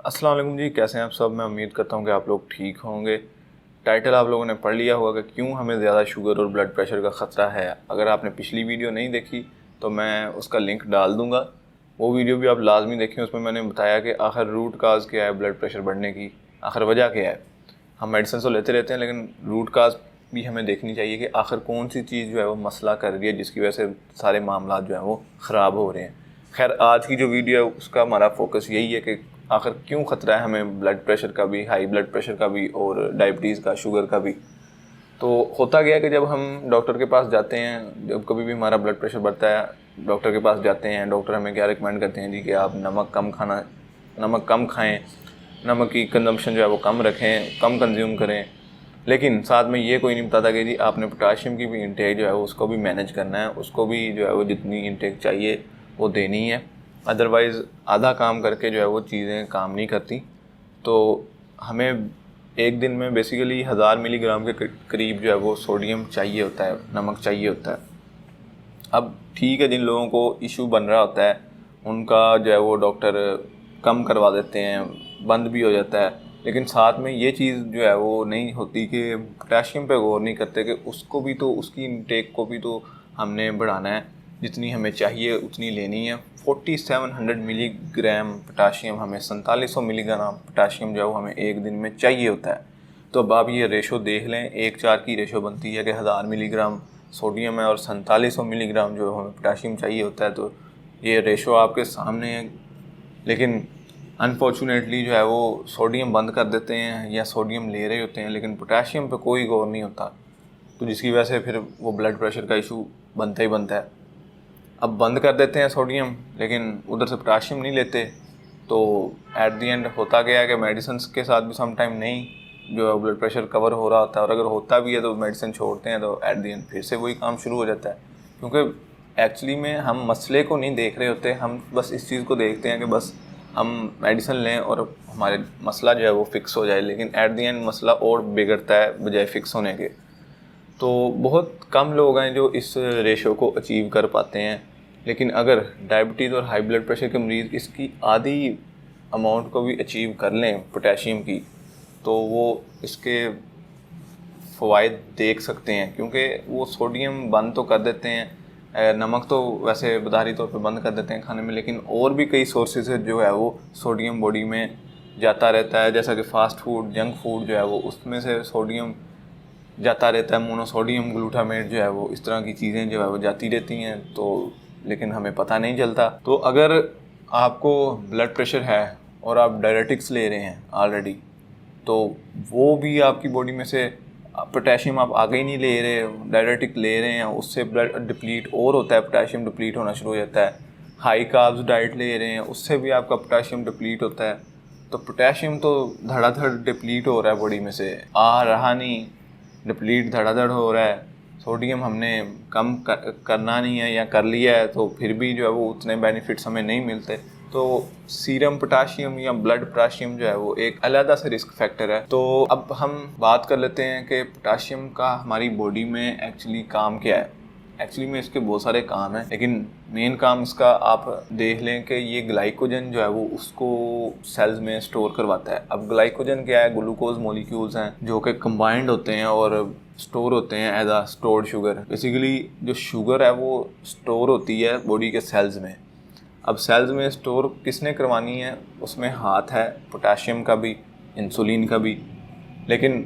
अस्सलाम वालेकुम जी, कैसे हैं आप सब। मैं उम्मीद करता हूँ कि आप लोग ठीक होंगे। टाइटल आप लोगों ने पढ़ लिया होगा कि क्यों हमें ज़्यादा शुगर और ब्लड प्रेशर का ख़तरा है। अगर आपने पिछली वीडियो नहीं देखी तो मैं उसका लिंक डाल दूँगा, वो वीडियो भी आप लाजमी देखें। उसमें मैंने बताया कि आखिर रूट काज़ क्या है ब्लड प्रेशर बढ़ने की, आखिर वजह क्या है। हम मेडिसिन तो लेते रहते हैं लेकिन रूट काज़ भी हमें देखनी चाहिए कि आखिर कौन सी चीज़ जो है वो मसला कर रही है जिसकी वजह से सारे मामला जो हैं वो ख़राब हो रहे हैं। खैर, आज की जो वीडियो है उसका हमारा फोकस यही है कि आखिर क्यों ख़तरा है हमें ब्लड प्रेशर का भी, हाई ब्लड प्रेशर का भी और डायबिटीज़ का, शुगर का भी। तो होता गया कि जब हम डॉक्टर के पास जाते हैं, जब कभी भी हमारा ब्लड प्रेशर बढ़ता है, डॉक्टर के पास जाते हैं, डॉक्टर हमें क्या रिकमेंड करते हैं जी कि आप नमक कम खाएं, नमक की कंजम्पशन जो है वो कम रखें, कम कंज्यूम करें। लेकिन साथ में ये कोई नहीं बताता कि जी आपने पोटाशियम की भी इंटेक जो है उसको भी मैनेज करना है, उसको भी जो है वो जितनी इंटेक चाहिए वो देनी है। अदरवाइज़ आधा काम करके जो है वो चीज़ें काम नहीं करती। तो हमें एक दिन में बेसिकली 1000 मिलीग्राम के करीब जो है वो सोडियम चाहिए होता है, नमक चाहिए होता है। अब ठीक है, जिन लोगों को इशू बन रहा होता है उनका जो है वो डॉक्टर कम करवा देते हैं, बंद भी हो जाता है। लेकिन साथ में ये चीज़ जो है वो नहीं होती कि पोटेशियम पे गौर नहीं करते कि उसको भी तो, उसकी इनटेक को भी तो हमने बढ़ाना है, जितनी हमें चाहिए उतनी लेनी है। 4700 मिलीग्राम पोटाशियम, हमें 4700 मिलीग्राम पोटाशियम जो है वो हमें एक दिन में चाहिए होता है। तो अब आप ये रेशो देख लें, 1:4 की रेशो बनती है कि 1000 मिलीग्राम सोडियम है और 4700 मिलीग्राम जो हमें पोटाशियम चाहिए होता है। तो ये रेशो आपके सामने है। लेकिन अनफॉर्चुनेटली जो है वो सोडियम बंद कर देते हैं या सोडियम ले रहे होते हैं लेकिन पोटाशियम पे कोई गौर नहीं होता, तो जिसकी वजह से फिर वो ब्लड प्रेशर का इशू बनता ही बनता है। अब बंद कर देते हैं सोडियम लेकिन उधर से पोटाशियम नहीं लेते, तो एट दी एंड होता गया है कि मेडिसिन के साथ भी सम टाइम नहीं जो है ब्लड प्रेशर कवर हो रहा होता है, और अगर होता भी है तो मेडिसिन छोड़ते हैं तो एट दी एंड फिर से वही काम शुरू हो जाता है। क्योंकि एक्चुअली में हम मसले को नहीं देख रहे होते, हम बस इस चीज़ को देखते हैं कि बस हम मेडिसिन लें और हमारे मसला जो है वो फिक्स हो जाए, लेकिन एट दी एंड मसला और बिगड़ता है बजाय फिक्स होने के। तो बहुत कम लोग हैं जो इस रेशो को अचीव कर पाते हैं। लेकिन अगर डायबिटीज़ और हाई ब्लड प्रेशर के मरीज़ इसकी आधी अमाउंट को भी अचीव कर लें पोटेशियम की, तो वो इसके फ़वाइद देख सकते हैं। क्योंकि वो सोडियम बंद तो कर देते हैं, नमक तो वैसे बधारी तौर पे बंद कर देते हैं खाने में, लेकिन और भी कई सोर्सेज है जो है वो सोडियम बॉडी में जाता रहता है। जैसा कि फ़ास्ट फूड, जंक फूड जो है वो उसमें से सोडियम जाता रहता है, मोनोसोडियम ग्लूटामेट जो है वो, इस तरह की चीज़ें जो है वो जाती रहती हैं, तो लेकिन हमें पता नहीं चलता। तो अगर आपको ब्लड प्रेशर है और आप डायरेटिक्स ले रहे हैं ऑलरेडी, तो वो भी आपकी बॉडी में से पोटेशियम आप आगे ही नहीं ले रहे, डायरेटिक ले रहे हैं, उससे ब्लड डिप्लीट और होता है, पोटेशियम डिप्लीट होना शुरू हो जाता है। हाई कार्ब्स डाइट ले रहे हैं, उससे भी आपका पोटेशियम डिप्लीट होता है। तो पोटेशियम तो धड़ाधड़ डिप्लीट हो रहा है बॉडी में से, आ रहा नहीं, डिप्लीट धड़ाधड़ हो रहा है। सोडियम हमने कम करना नहीं है या कर लिया है तो फिर भी जो है वो उतने बेनिफिट्स हमें नहीं मिलते। तो सीरम पोटाशियम या ब्लड पोटाशियम जो है वो एक अलग से रिस्क फैक्टर है। तो अब हम बात कर लेते हैं कि पोटाशियम का हमारी बॉडी में एक्चुअली काम क्या है। एक्चुअली में इसके बहुत सारे काम हैं, लेकिन मेन काम इसका आप देख लें कि ये ग्लाइकोजन जो है वो उसको सेल्स में स्टोर करवाता है। अब ग्लाइकोजन क्या है, ग्लूकोज मॉलिक्यूल्स हैं जो कि कंबाइंड होते हैं और स्टोर होते हैं as a stored sugar. Basically जो शुगर है वो स्टोर होती है बॉडी के सेल्स में। अब सेल्स में स्टोर किसने करवानी है, उसमें हाथ है, पोटेशियम का भी, इंसुलिन का भी। लेकिन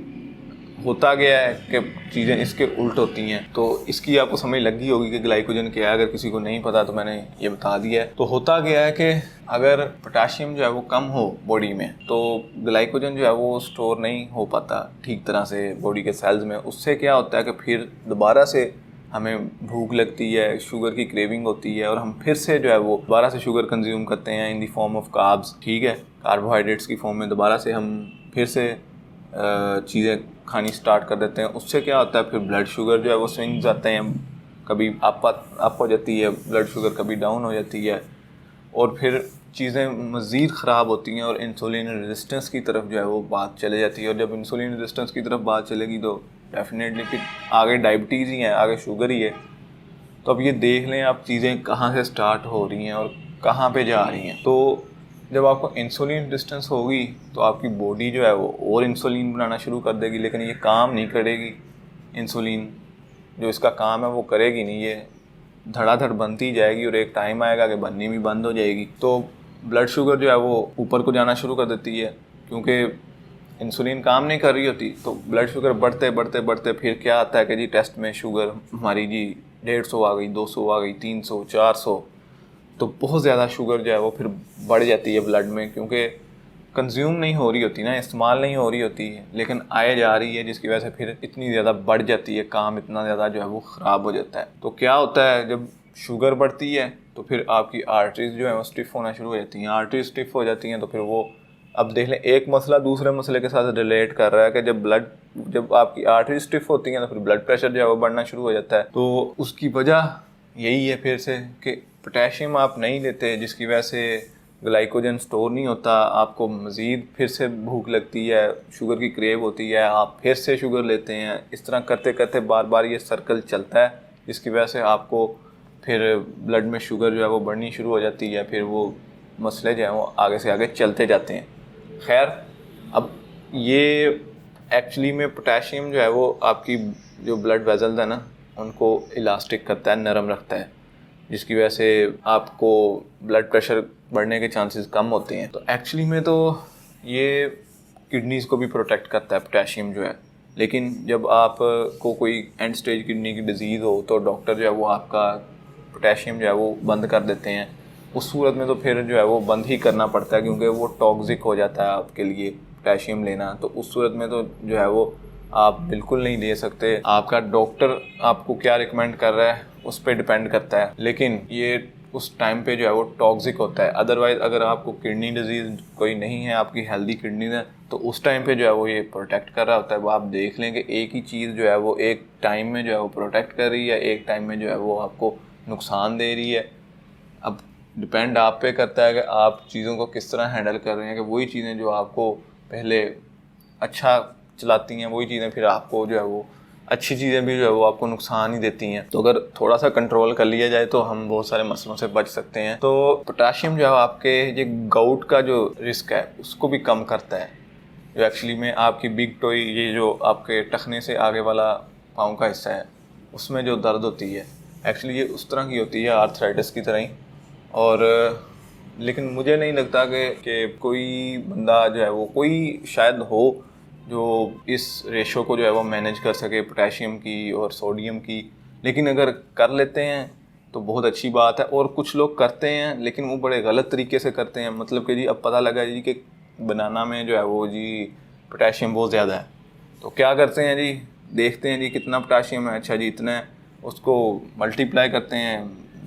होता गया है कि चीज़ें इसके उल्ट होती हैं। तो इसकी आपको समझ लगी होगी कि ग्लाइकोजन क्या है। अगर किसी को नहीं पता तो मैंने ये बता दिया है। तो होता गया है कि अगर पोटेशियम जो है वो कम हो बॉडी में तो ग्लाइकोजन जो है वो स्टोर नहीं हो पाता ठीक तरह से बॉडी के सेल्स में। उससे क्या होता है कि फिर दोबारा से हमें भूख लगती है, शुगर की क्रेविंग होती है और हम फिर से जो है वो दोबारा से शुगर कंज्यूम करते हैं in the form of carbs. ठीक है, कार्बोहाइड्रेट्स की फॉर्म में दोबारा से हम फिर से चीज़ें खानी स्टार्ट कर देते हैं। उससे क्या होता है, फिर ब्लड शुगर जो है वो स्विंग्स आते हैं, कभी अप हो जाती है ब्लड शुगर, कभी डाउन हो जाती है, और फिर चीज़ें मज़ीद ख़राब होती हैं और इंसुलिन रेजिस्टेंस की तरफ जो है वो बात चले जाती है। और जब इंसुलिन रेजिस्टेंस की तरफ बात चलेगी तो डेफिनेटली फिर आगे डायबिटीज़ ही है, आगे शुगर ही है। तो अब ये देख लें आप चीज़ें कहाँ से स्टार्ट हो रही हैं और कहाँ पे जा रही हैं। तो जब आपको इंसुलिन रेजिस्टेंस होगी तो आपकी बॉडी जो है वो और इंसुलिन बनाना शुरू कर देगी, लेकिन ये काम नहीं करेगी। इंसुलिन जो इसका काम है वो करेगी नहीं, ये धड़ाधड़ बनती जाएगी और एक टाइम आएगा कि बननी भी बंद हो जाएगी। तो ब्लड शुगर जो है वो ऊपर को जाना शुरू कर देती है, क्योंकि इंसुलिन काम नहीं कर रही होती। तो ब्लड शुगर बढ़ते बढ़ते बढ़ते फिर क्या आता है कि जी टेस्ट में शुगर हमारी जी 150 आ गई, 200 आ गई, 300, 400। तो बहुत ज़्यादा शुगर जो है वो फिर बढ़ जाती है ब्लड में, क्योंकि कंज्यूम नहीं हो रही होती ना, इस्तेमाल नहीं हो रही होती है, लेकिन आए जा रही है, जिसकी वजह से फिर इतनी ज़्यादा बढ़ जाती है, काम इतना ज़्यादा जो है वो ख़राब हो जाता है। तो क्या होता है, जब शुगर बढ़ती है तो फिर आपकी आर्टरीज जो है वो स्टिफ होना शुरू हो जाती हैं। आर्टरीज स्टिफ हो जाती हैं तो फिर वो, अब देख लें, एक मसला दूसरे मसले के साथ रिलेट कर रहा है कि जब आपकी आर्टरी स्टिफ होती हैं तो फिर ब्लड प्रेशर जो है वो बढ़ना शुरू हो जाता है। तो उसकी वजह यही है फिर से कि पोटेशियम आप नहीं लेते, जिसकी वजह से ग्लाइकोजन स्टोर नहीं होता, आपको मज़ीद फिर से भूख लगती है, शुगर की क्रेव होती है, आप फिर से शुगर लेते हैं। इस तरह करते करते बार बार ये सर्कल चलता है, जिसकी वजह से आपको फिर ब्लड में शुगर जो है वो बढ़नी शुरू हो जाती है। फिर वो मसले जो हैं वो आगे से आगे चलते जाते हैं। खैर, अब ये एक्चुअली में पोटेशियम जो है वो आपकी जो ब्लड वेजल्स है ना, उनको इलास्टिक करता है, नरम रखता है, जिसकी वजह से आपको ब्लड प्रेशर बढ़ने के चांसेस कम होते हैं। तो एक्चुअली में तो ये किडनीज़ को भी प्रोटेक्ट करता है पोटेशियम जो है, लेकिन जब आप को कोई एंड स्टेज किडनी की डिजीज़ हो तो डॉक्टर जो है वो आपका पोटेशियम जो है वो बंद कर देते हैं। उस सूरत में तो फिर जो है वो बंद ही करना पड़ता है, क्योंकि वो टॉक्सिक हो जाता है आपके लिए पोटेशियम लेना। तो उस सूरत में तो जो है वो आप बिल्कुल नहीं ले सकते। आपका डॉक्टर आपको क्या रिकमेंड कर रहा है उस पर डिपेंड करता है, लेकिन ये उस टाइम पे जो है वो टॉक्सिक होता है। अदरवाइज़ अगर आपको किडनी डिजीज़ कोई नहीं है, आपकी हेल्दी किडनी है, तो उस टाइम पे जो है वो ये प्रोटेक्ट कर रहा होता है। वो आप देख लें कि एक ही चीज़ जो है वो एक टाइम में जो है वो प्रोटेक्ट कर रही है, एक टाइम में जो है वो आपको नुकसान दे रही है। अब डिपेंड आप पे करता है कि आप चीज़ों को किस तरह हैंडल कर रहे हैं, कि वही चीज़ें जो आपको पहले अच्छा चलाती हैं, वही चीज़ें फिर आपको जो है वो अच्छी चीज़ें भी जो है वो आपको नुकसान ही देती हैं। तो अगर थोड़ा सा कंट्रोल कर लिया जाए तो हम बहुत सारे मसलों से बच सकते हैं। तो पोटेशियम जो है आपके ये गाउट का जो रिस्क है उसको भी कम करता है। जो एक्चुअली में आपकी बिग टोई, ये जो आपके टखने से आगे वाला पाँव का हिस्सा है, उसमें जो दर्द होती है, एक्चुअली ये उस तरह की होती है, आर्थराइटिस की तरह ही। और लेकिन मुझे नहीं लगता कि कोई बंदा जो है वो, कोई शायद हो जो इस रेशो को जो है वो मैनेज कर सके, पोटेशियम की और सोडियम की। लेकिन अगर कर लेते हैं तो बहुत अच्छी बात है। और कुछ लोग करते हैं लेकिन वो बड़े गलत तरीके से करते हैं। मतलब कि जी अब पता लगा जी कि बनाना में जो है वो जी पोटेशियम बहुत ज़्यादा है, तो क्या करते हैं जी, देखते हैं जी कितना पोटेशियम है, अच्छा जी इतना है, उसको मल्टीप्लाई करते हैं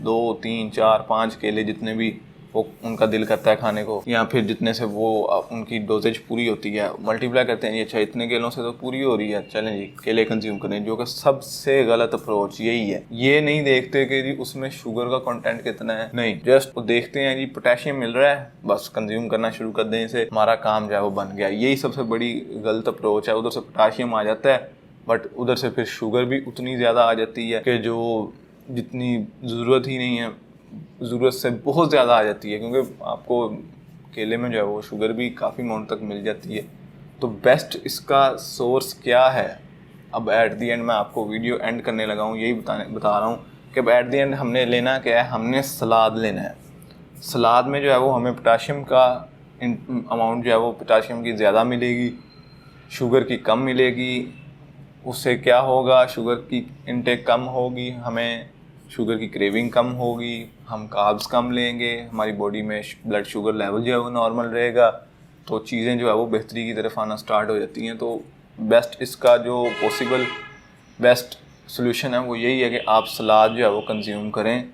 2, 3, 4, 5 केले, जितने भी वो उनका दिल करता है खाने को, या फिर जितने से वो उनकी डोजेज पूरी होती है, मल्टीप्लाई करते हैं जी, अच्छा इतने केलों से तो पूरी हो रही है, चलें जी केले कंज्यूम करें। जो कि सबसे गलत अप्रोच यही है। ये नहीं देखते कि जी उसमें शुगर का कंटेंट कितना है, नहीं, जस्ट वो देखते हैं जी पोटेशियम मिल रहा है, बस कंज्यूम करना शुरू कर दें, से हमारा काम जो है वो बन गया। यही सबसे बड़ी गलत अप्रोच है। उधर से पोटेशियम आ जाता है, बट उधर से फिर शुगर भी उतनी ज़्यादा आ जाती है कि जो जितनी ज़रूरत ही नहीं है, ज़रूरत से बहुत ज़्यादा आ जाती है, क्योंकि आपको केले में जो है वो शुगर भी काफ़ी अमाउंट तक मिल जाती है। तो बेस्ट इसका सोर्स क्या है, अब एट दी एंड मैं आपको वीडियो एंड करने लगा हूँ यही बता रहा हूँ कि अब एट दी एंड हमने लेना क्या है, हमने सलाद लेना है। सलाद में जो है वो हमें पोटेशियम का अमाउंट जो है वो पोटेशियम की ज़्यादा मिलेगी, शुगर की कम मिलेगी। उससे क्या होगा, शुगर की इनटेक कम होगी, हमें शुगर की क्रेविंग कम होगी, हम कार्ब्स कम लेंगे, हमारी बॉडी में ब्लड शुगर लेवल जो है वो नॉर्मल रहेगा, तो चीज़ें जो है वो बेहतरी की तरफ आना स्टार्ट हो जाती हैं। तो बेस्ट इसका जो पॉसिबल बेस्ट सोल्यूशन है वो यही है कि आप सलाद जो है वो कंज्यूम करें।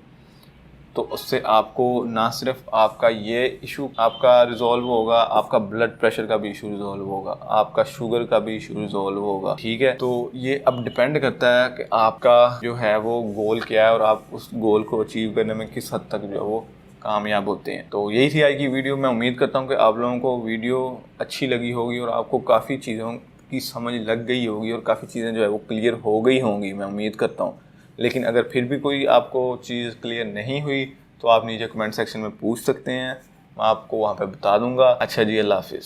तो उससे आपको ना सिर्फ आपका ये इशू आपका रिजॉल्व होगा, आपका ब्लड प्रेशर का भी इशू रिजॉल्व होगा, आपका शुगर का भी इशू रिजॉल्व होगा। ठीक है, तो ये अब डिपेंड करता है कि आपका जो है वो गोल क्या है और आप उस गोल को अचीव करने में किस हद तक जो है वो कामयाब होते हैं। तो यही थी आज की वीडियो। मैं उम्मीद करता हूँ कि आप लोगों को वीडियो अच्छी लगी होगी और आपको काफ़ी चीज़ों की समझ लग गई होगी और काफ़ी चीज़ें जो है वो क्लियर हो गई होंगी, मैं उम्मीद करता हूँ। लेकिन अगर फिर भी कोई आपको चीज़ क्लियर नहीं हुई तो आप नीचे कमेंट सेक्शन में पूछ सकते हैं। मैं आपको वहाँ पे बता दूंगा। अच्छा जी, अल्लाह हाफिज़।